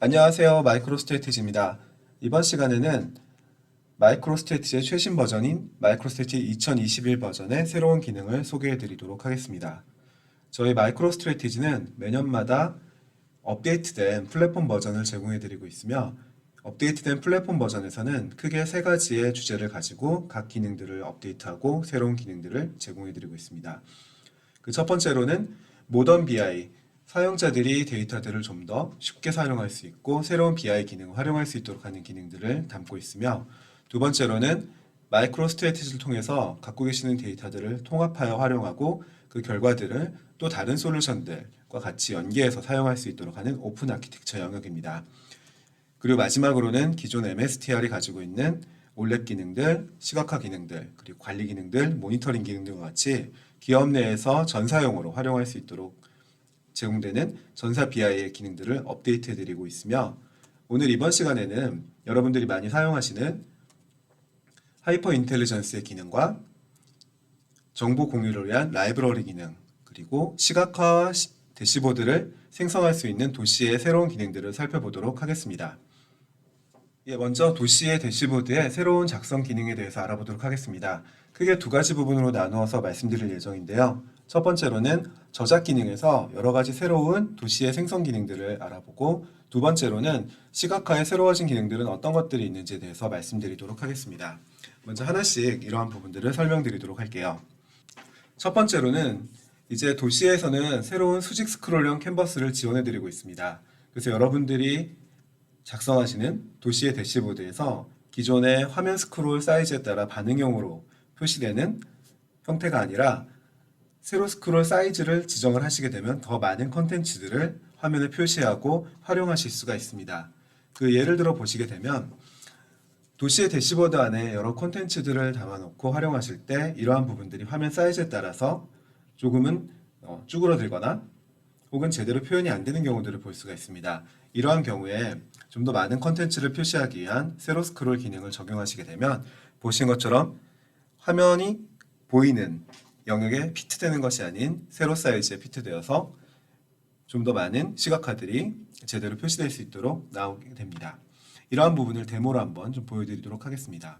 안녕하세요. 마이크로스트래티지입니다. 이번 시간에는 마이크로스트래티지의 최신 버전인 마이크로스트래티지 2021 버전의 새로운 기능을 소개해 드리도록 하겠습니다. 저희 마이크로스트래티지는 매년마다 업데이트된 플랫폼 버전을 제공해 드리고 있으며 업데이트된 플랫폼 버전에서는 크게 세 가지의 주제를 가지고 각 기능들을 업데이트하고 새로운 기능들을 제공해 드리고 있습니다. 그 첫 번째로는 모던 BI, 사용자들이 데이터들을 좀 더 쉽게 사용할 수 있고 새로운 BI 기능을 활용할 수 있도록 하는 기능들을 담고 있으며, 두 번째로는 마이크로 스트래티지를 통해서 갖고 계시는 데이터들을 통합하여 활용하고 그 결과들을 또 다른 솔루션들과 같이 연계해서 사용할 수 있도록 하는 오픈 아키텍처 영역입니다. 그리고 마지막으로는 기존 MSTR이 가지고 있는 올랩 기능들, 시각화 기능들, 그리고 관리 기능들, 모니터링 기능들과 같이 기업 내에서 전사용으로 활용할 수 있도록 제공되는 전사 BI의 기능들을 업데이트해 드리고 있으며, 오늘 이번 시간에는 여러분들이 많이 사용하시는 하이퍼 인텔리전스의 기능과 정보 공유를 위한 라이브러리 기능, 그리고 시각화 대시보드를 생성할 수 있는 도시의 새로운 기능들을 살펴보도록 하겠습니다. 먼저 도시의 대시보드의 새로운 작성 기능에 대해서 알아보도록 하겠습니다. 크게 두 가지 부분으로 나누어서 말씀드릴 예정인데요. 첫 번째로는 저작 기능에서 여러 가지 새로운 도시의 생성 기능들을 알아보고, 두 번째로는 시각화의 새로워진 기능들은 어떤 것들이 있는지에 대해서 말씀드리도록 하겠습니다. 먼저 하나씩 이러한 부분들을 설명드리도록 할게요. 첫 번째로는 이제 도시에서는 새로운 수직 스크롤형 캔버스를 지원해드리고 있습니다. 그래서 여러분들이 작성하시는 도시의 대시보드에서 기존의 화면 스크롤 사이즈에 따라 반응형으로 표시되는 형태가 아니라 세로 스크롤 사이즈를 지정을 하시게 되면 더 많은 컨텐츠들을 화면에 표시하고 활용하실 수가 있습니다. 그 예를 들어 보시게 되면 도시의 대시보드 안에 여러 콘텐츠들을 담아놓고 활용하실 때 이러한 부분들이 화면 사이즈에 따라서 조금은 쭈그러들거나 혹은 제대로 표현이 안 되는 경우들을 볼 수가 있습니다. 이러한 경우에 좀 더 많은 컨텐츠를 표시하기 위한 세로 스크롤 기능을 적용하시게 되면 보신 것처럼 화면이 보이는 영역에 피트되는 것이 아닌 세로 사이즈에 피트되어서 좀 더 많은 시각화들이 제대로 표시될 수 있도록 나오게 됩니다. 이러한 부분을 데모로 한번 좀 보여드리도록 하겠습니다.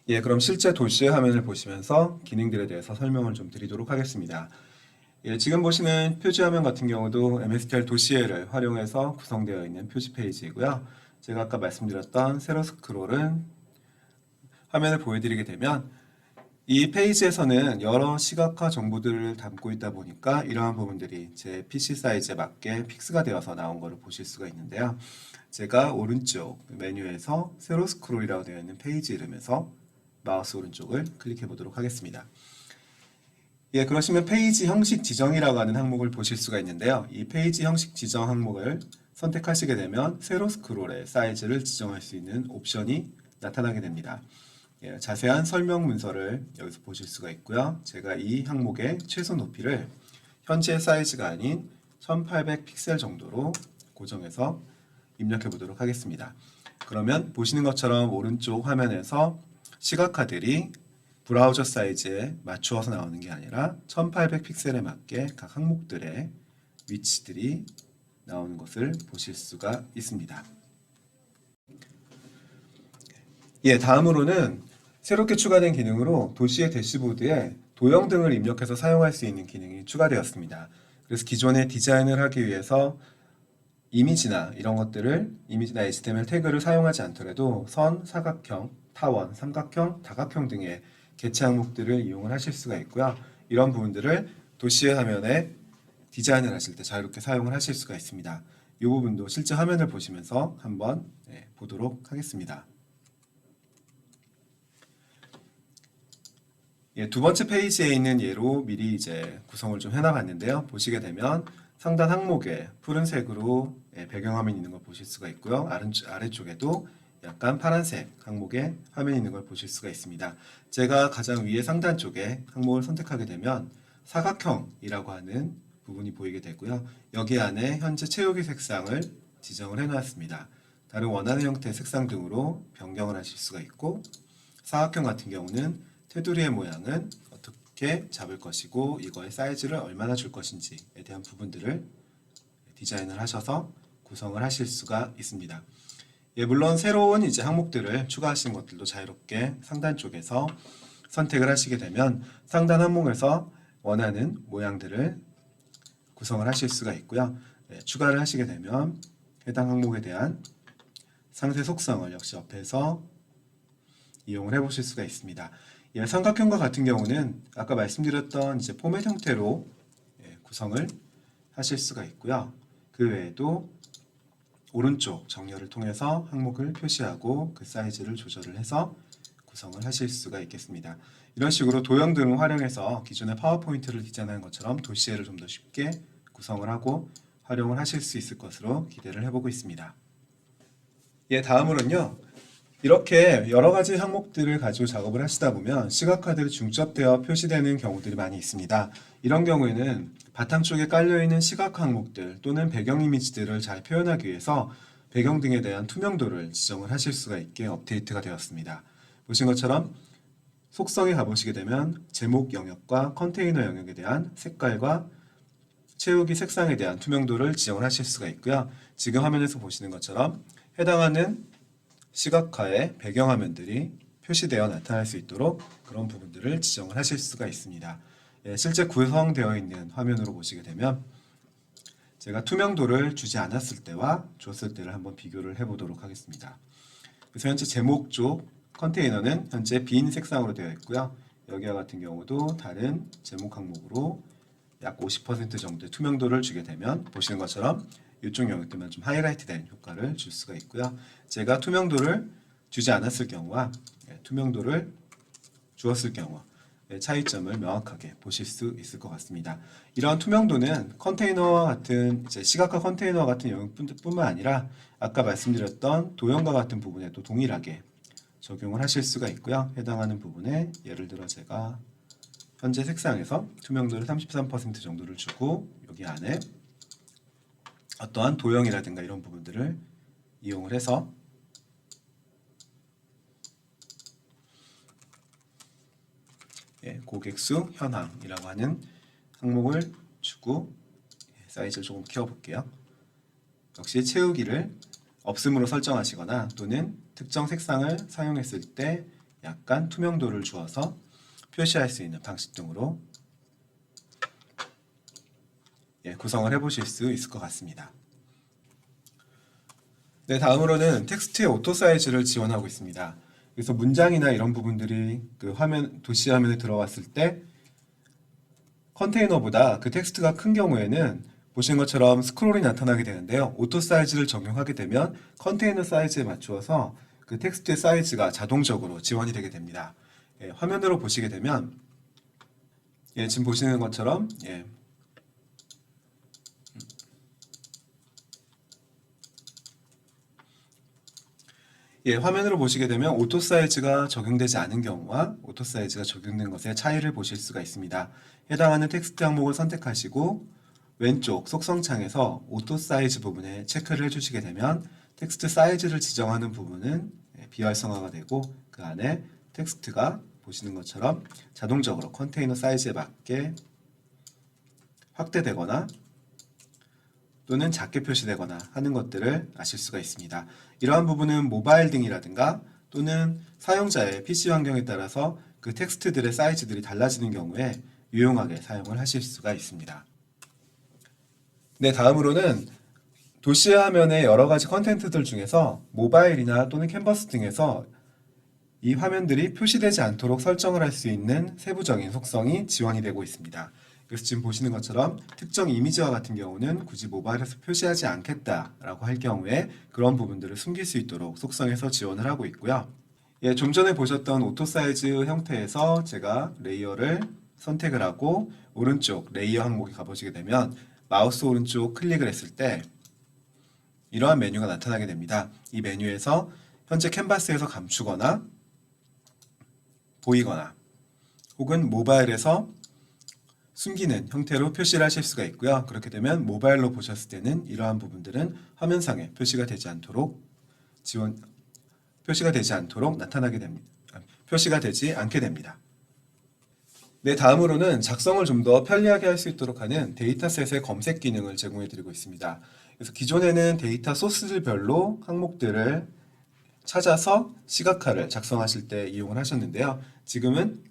그럼 실제 도시의 화면을 보시면서 기능들에 대해서 설명을 좀 드리도록 하겠습니다. 지금 보시는 표지 화면 같은 경우도 MSTR 도시에를 활용해서 구성되어 있는 표지 페이지이고요. 제가 아까 말씀드렸던 세로 스크롤은 화면을 보여드리게 되면 이 페이지에서는 여러 시각화 정보들을 담고 있다 보니까 이러한 부분들이 제 PC 사이즈에 맞게 픽스가 되어서 나온 것을 보실 수가 있는데요. 제가 오른쪽 메뉴에서 세로 스크롤이라고 되어 있는 페이지 이름에서 마우스 오른쪽을 클릭해 보도록 하겠습니다. 그러시면 페이지 형식 지정이라고 하는 항목을 보실 수가 있는데요. 이 페이지 형식 지정 항목을 선택하시게 되면 세로 스크롤의 사이즈를 지정할 수 있는 옵션이 나타나게 됩니다. 자세한 설명 문서를 여기서 보실 수가 있고요. 제가 이 항목의 최소 높이를 현재 사이즈가 아닌 1800 픽셀 정도로 고정해서 입력해 보도록 하겠습니다. 그러면 보시는 것처럼 오른쪽 화면에서 시각화들이 브라우저 사이즈에 맞추어서 나오는 게 아니라 1800 픽셀에 맞게 각 항목들의 위치들이 나오는 것을 보실 수가 있습니다. 다음으로는 새롭게 추가된 기능으로 도시의 대시보드에 도형 등을 입력해서 사용할 수 있는 기능이 추가되었습니다. 그래서 기존에 디자인을 하기 위해서 이미지나 이런 것들을 이미지나 HTML 태그를 사용하지 않더라도 선, 사각형, 타원, 삼각형, 다각형 등의 개체 항목들을 이용을 하실 수가 있고요. 이런 부분들을 도시의 화면에 디자인을 하실 때 자유롭게 사용을 하실 수가 있습니다. 이 부분도 실제 화면을 보시면서 한번 보도록 하겠습니다. 두 번째 페이지에 있는 예로 미리 이제 구성을 좀 해놔봤는데요. 보시게 되면 상단 항목에 푸른색으로 배경화면이 있는 걸 보실 수가 있고요. 아래쪽에도 약간 파란색 항목에 화면이 있는 걸 보실 수가 있습니다. 제가 가장 위에 상단 쪽에 항목을 선택하게 되면 사각형이라고 하는 부분이 보이게 되고요. 여기 안에 현재 채우기 색상을 지정을 해놨습니다. 다른 원하는 형태의 색상 등으로 변경을 하실 수가 있고, 사각형 같은 경우는 테두리의 모양은 어떻게 잡을 것이고 이거의 사이즈를 얼마나 줄 것인지에 대한 부분들을 디자인을 하셔서 구성을 하실 수가 있습니다. 예, 물론 새로운 이제 항목들을 추가하시는 것들도 자유롭게 상단 쪽에서 선택을 하시게 되면 상단 항목에서 원하는 모양들을 구성을 하실 수가 있고요. 예, 추가를 하시게 되면 해당 항목에 대한 상세 속성을 역시 옆에서 이용을 해보실 수가 있습니다. 예, 삼각형과 같은 경우는 아까 말씀드렸던 이제 포맷 형태로 구성을 하실 수가 있고요. 그 외에도 오른쪽 정렬을 통해서 항목을 표시하고 그 사이즈를 조절을 해서 구성을 하실 수가 있겠습니다. 이런 식으로 도형 등을 활용해서 기존의 파워포인트를 디자인하는 것처럼 도시에를 좀 더 쉽게 구성을 하고 활용을 하실 수 있을 것으로 기대를 해보고 있습니다. 예, 다음으로는요. 이렇게 여러 가지 항목들을 가지고 작업을 하시다 보면 시각화들이 중첩되어 표시되는 경우들이 많이 있습니다. 이런 경우에는 바탕 쪽에 깔려있는 시각 항목들 또는 배경 이미지들을 잘 표현하기 위해서 배경 등에 대한 투명도를 지정을 하실 수가 있게 업데이트가 되었습니다. 보신 것처럼 속성에 가보시게 되면 제목 영역과 컨테이너 영역에 대한 색깔과 채우기 색상에 대한 투명도를 지정을 하실 수가 있고요. 지금 화면에서 보시는 것처럼 해당하는 시각화의 배경화면들이 표시되어 나타날 수 있도록 그런 부분들을 지정을 하실 수가 있습니다. 예, 실제 구성되어 있는 화면으로 보시게 되면 제가 투명도를 주지 않았을 때와 줬을 때를 한번 비교를 해보도록 하겠습니다. 그래서 현재 제목 쪽 컨테이너는 현재 빈 색상으로 되어 있고요. 여기와 같은 경우도 다른 제목 항목으로 약 50% 정도의 투명도를 주게 되면 보시는 것처럼 이쪽 영역들만 좀 하이라이트 된 효과를 줄 수가 있고요. 제가 투명도를 주지 않았을 경우와 투명도를 주었을 경우 차이점을 명확하게 보실 수 있을 것 같습니다. 이러한 투명도는 컨테이너와 같은 이제 시각화 컨테이너와 같은 영역뿐만 아니라 아까 말씀드렸던 도형과 같은 부분에도 동일하게 적용을 하실 수가 있고요. 해당하는 부분에 예를 들어 제가 현재 색상에서 투명도를 33% 정도를 주고 여기 안에 어떠한 도형이라든가 이런 부분들을 이용을 해서 고객수 현황이라고 하는 항목을 주고 사이즈를 조금 키워볼게요. 역시 채우기를 없음으로 설정하시거나 또는 특정 색상을 사용했을 때 약간 투명도를 주어서 표시할 수 있는 방식 등으로 구성을 해보실 수 있을 것 같습니다. 네, 다음으로는 텍스트의 오토 사이즈를 지원하고 있습니다. 그래서 문장이나 이런 부분들이 그 화면, 도시 화면에 들어갔을 때 컨테이너보다 그 텍스트가 큰 경우에는 보신 것처럼 스크롤이 나타나게 되는데요. 오토 사이즈를 적용하게 되면 컨테이너 사이즈에 맞추어서 그 텍스트의 사이즈가 자동적으로 지원이 되게 됩니다. 화면으로 보시게 되면 지금 보시는 것처럼 화면으로 보시게 되면 오토 사이즈가 적용되지 않은 경우와 오토 사이즈가 적용된 것의 차이를 보실 수가 있습니다. 해당하는 텍스트 항목을 선택하시고 왼쪽 속성창에서 오토 사이즈 부분에 체크를 해주시게 되면 텍스트 사이즈를 지정하는 부분은 비활성화가 되고 그 안에 텍스트가 보시는 것처럼 자동적으로 컨테이너 사이즈에 맞게 확대되거나 또는 작게 표시되거나 하는 것들을 아실 수가 있습니다. 이러한 부분은 모바일 등이라든가 또는 사용자의 PC 환경에 따라서 그 텍스트들의 사이즈들이 달라지는 경우에 유용하게 사용을 하실 수가 있습니다. 네, 다음으로는 도시 화면의 여러 가지 컨텐츠들 중에서 모바일이나 또는 캔버스 등에서 이 화면들이 표시되지 않도록 설정을 할 수 있는 세부적인 속성이 지원이 되고 있습니다. 그래서 지금 보시는 것처럼 특정 이미지와 같은 경우는 굳이 모바일에서 표시하지 않겠다라고 할 경우에 그런 부분들을 숨길 수 있도록 속성에서 지원을 하고 있고요. 좀 전에 보셨던 오토 사이즈 형태에서 제가 레이어를 선택을 하고 오른쪽 레이어 항목에 가보시게 되면 마우스 오른쪽 클릭을 했을 때 이러한 메뉴가 나타나게 됩니다. 이 메뉴에서 현재 캔버스에서 감추거나 보이거나 혹은 모바일에서 숨기는 형태로 표시를 하실 수가 있고요. 그렇게 되면 모바일로 보셨을 때는 이러한 부분들은 화면상에 표시가 되지 않도록 나타나게 됩니다. 표시가 되지 않게 됩니다. 네, 다음으로는 작성을 좀 더 편리하게 할 수 있도록 하는 데이터셋의 검색 기능을 제공해 드리고 있습니다. 그래서 기존에는 데이터 소스들별로 항목들을 찾아서 시각화를 작성하실 때 이용을 하셨는데요. 지금은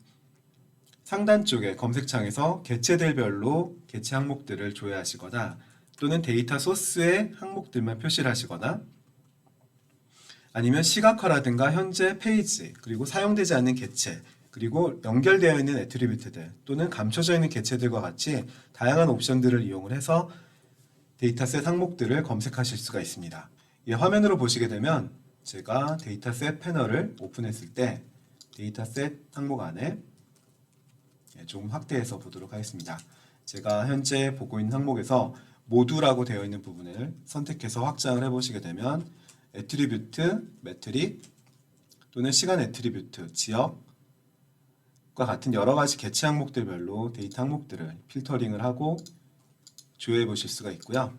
상단 쪽에 검색창에서 개체들별로 개체 항목들을 조회하시거나 또는 데이터 소스의 항목들만 표시를 하시거나 아니면 시각화라든가 현재 페이지 그리고 사용되지 않는 개체 그리고 연결되어 있는 애트리뷰트들 또는 감춰져 있는 개체들과 같이 다양한 옵션들을 이용을 해서 데이터셋 항목들을 검색하실 수가 있습니다. 이 화면으로 보시게 되면 제가 데이터셋 패널을 오픈했을 때 데이터셋 항목 안에 조금 확대해서 보도록 하겠습니다. 제가 현재 보고 있는 항목에서 모두라고 되어 있는 부분을 선택해서 확장을 해보시게 되면 애트리뷰트, 매트릭 또는 시간 애트리뷰트, 지역과 같은 여러 가지 개체 항목들별로 데이터 항목들을 필터링을 하고 조회해 보실 수가 있고요.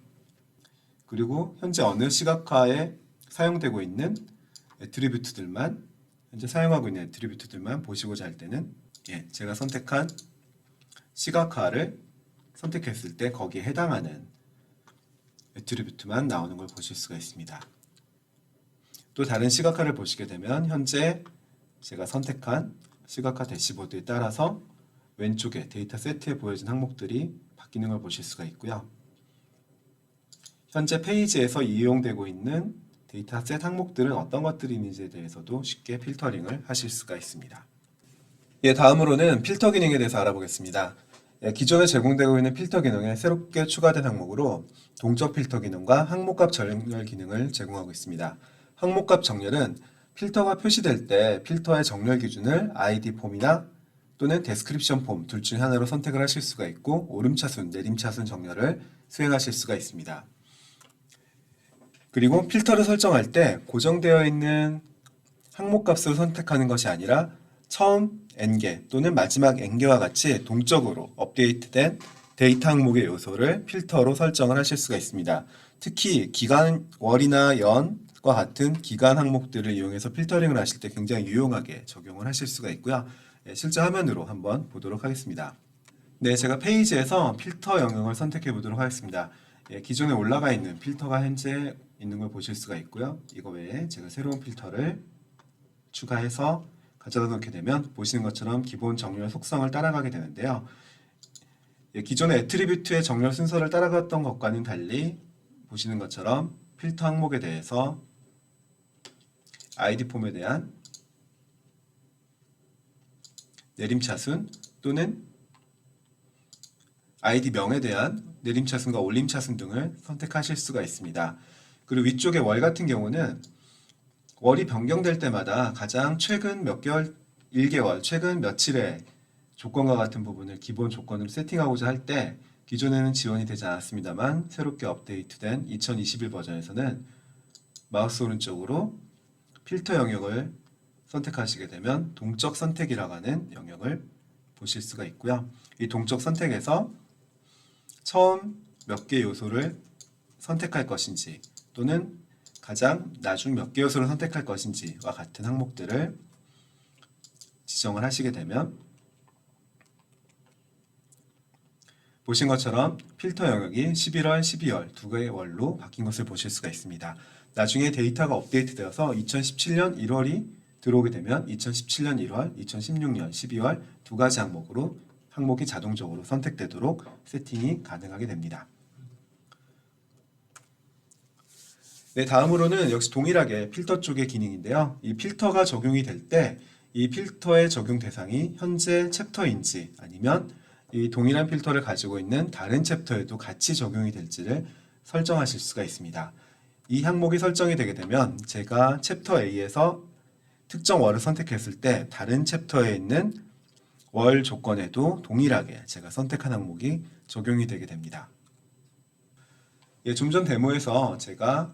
그리고 현재 어느 시각화에 사용되고 있는 애트리뷰트들만 현재 사용하고 있는 애트리뷰트들만 보시고자 할 때는 제가 선택한 시각화를 선택했을 때 거기에 해당하는 애트리뷰트만 나오는 걸 보실 수가 있습니다. 또 다른 시각화를 보시게 되면 현재 제가 선택한 시각화 대시보드에 따라서 왼쪽에 데이터 세트에 보여진 항목들이 바뀌는 걸 보실 수가 있고요. 현재 페이지에서 이용되고 있는 데이터셋 항목들은 어떤 것들이 있는지에 대해서도 쉽게 필터링을 하실 수가 있습니다. 다음으로는 필터 기능에 대해서 알아보겠습니다. 기존에 제공되고 있는 필터 기능에 새롭게 추가된 항목으로 동적 필터 기능과 항목값 정렬 기능을 제공하고 있습니다. 항목값 정렬은 필터가 표시될 때 필터의 정렬 기준을 ID 폼이나 또는 데스크립션 폼 둘 중 하나로 선택을 하실 수가 있고 오름차순, 내림차순 정렬을 수행하실 수가 있습니다. 그리고 필터를 설정할 때 고정되어 있는 항목값을 선택하는 것이 아니라 처음 n개 또는 마지막 n개와 같이 동적으로 업데이트된 데이터 항목의 요소를 필터로 설정을 하실 수가 있습니다. 특히 기간, 월이나 연과 같은 기간 항목들을 이용해서 필터링을 하실 때 굉장히 유용하게 적용을 하실 수가 있고요. 실제 화면으로 한번 보도록 하겠습니다. 제가 페이지에서 필터 영역을 선택해 보도록 하겠습니다. 기존에 올라가 있는 필터가 현재 있는 걸 보실 수가 있고요. 이거 외에 제가 새로운 필터를 추가해서 가져다 놓게 되면 보시는 것처럼 기본 정렬 속성을 따라가게 되는데요. 기존의 애트리뷰트의 정렬 순서를 따라갔던 것과는 달리 보시는 것처럼 필터 항목에 대해서 ID 폼에 대한 내림차순 또는 ID 명에 대한 내림차순과 올림차순 등을 선택하실 수가 있습니다. 그리고 위쪽에 월 같은 경우는 월이 변경될 때마다 가장 최근 몇 개월, 1개월, 최근 며칠의 조건과 같은 부분을 기본 조건으로 세팅하고자 할 때 기존에는 지원이 되지 않았습니다만 새롭게 업데이트된 2021 버전에서는 마우스 오른쪽으로 필터 영역을 선택하시게 되면 동적 선택이라고 하는 영역을 보실 수가 있고요. 이 동적 선택에서 처음 몇 개 요소를 선택할 것인지 또는 가장 나중 몇 개 요소를 선택할 것인지와 같은 항목들을 지정을 하시게 되면 보신 것처럼 필터 영역이 11월, 12월 두 개의 월로 바뀐 것을 보실 수가 있습니다. 나중에 데이터가 업데이트되어서 2017년 1월이 들어오게 되면 2017년 1월, 2016년 12월 두 가지 항목이 자동적으로 선택되도록 세팅이 가능하게 됩니다. 다음으로는 역시 동일하게 필터 쪽의 기능인데요. 이 필터가 적용이 될 때 이 필터의 적용 대상이 현재 챕터인지 아니면 이 동일한 필터를 가지고 있는 다른 챕터에도 같이 적용이 될지를 설정하실 수가 있습니다. 이 항목이 설정이 되게 되면 제가 챕터 A에서 특정 월을 선택했을 때 다른 챕터에 있는 월 조건에도 동일하게 제가 선택한 항목이 적용이 되게 됩니다. 좀 전 데모에서 제가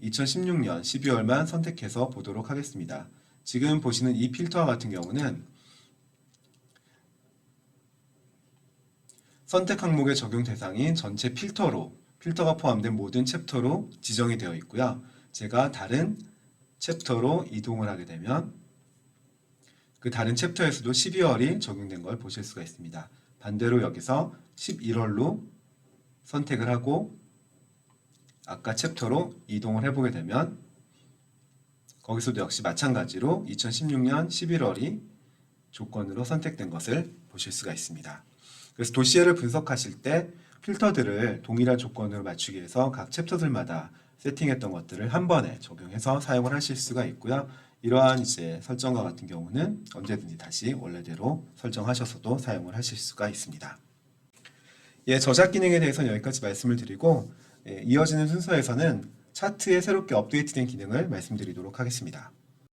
2016년 12월만 선택해서 보도록 하겠습니다. 지금 보시는 이 필터 같은 경우는 선택 항목의 적용 대상인 전체 필터가 포함된 모든 챕터로 지정이 되어 있고요. 제가 다른 챕터로 이동을 하게 되면 그 다른 챕터에서도 12월이 적용된 걸 보실 수가 있습니다. 반대로 여기서 11월로 선택을 하고 아까 챕터로 이동을 해보게 되면 거기서도 역시 마찬가지로 2016년 11월이 조건으로 선택된 것을 보실 수가 있습니다. 그래서 도시애를 분석하실 때 필터들을 동일한 조건으로 맞추기 위해서 각 챕터들마다 세팅했던 것들을 한 번에 적용해서 사용을 하실 수가 있고요. 이러한 이제 설정과 같은 경우는 언제든지 다시 원래대로 설정하셔서도 사용을 하실 수가 있습니다. 예, 저작 기능에 대해서는 여기까지 말씀을 드리고 이어지는 순서에서는 차트에 새롭게 업데이트된 기능을 말씀드리도록 하겠습니다.